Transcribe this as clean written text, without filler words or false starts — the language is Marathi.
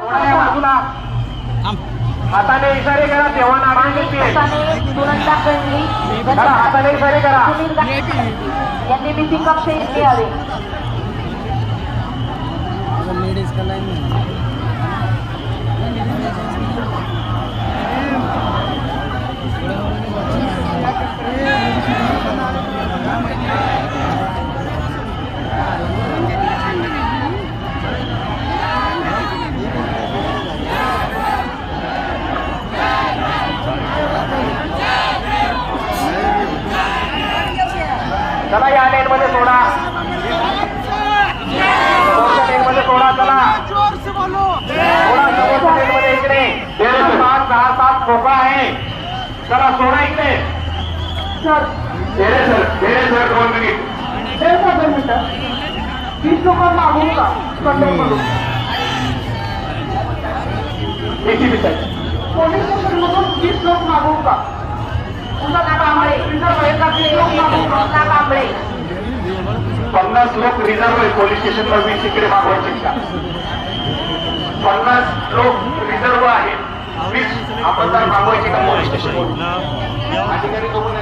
थोडा या बाजूला हाताने इशारे करा तेव्हा नारायण येते हाताने इशारे करा यांनी भीती कक्ष इथे आले लेडीज का लाइन चला या लेन मध्ये सोडा लेन मध्ये सोडा चला थोडा समोरच्या लेन मध्ये इकडे 5, 6, 7 मोकळा आहे चला सोडा इकडे सर सर 2 मिनिट 20 लोक मागून का कंट्रोल करून पोलीस स्टेशनमधून 20 लोक मागून का कांबळे 50 लोक रिझर्व आहे पोलीस स्टेशनला 20 इकडे मागवायचे का 50 लोक रिझर्व आहेत 20 आपण जर मागवायचे का पोलीस स्टेशन अधिकारी बघून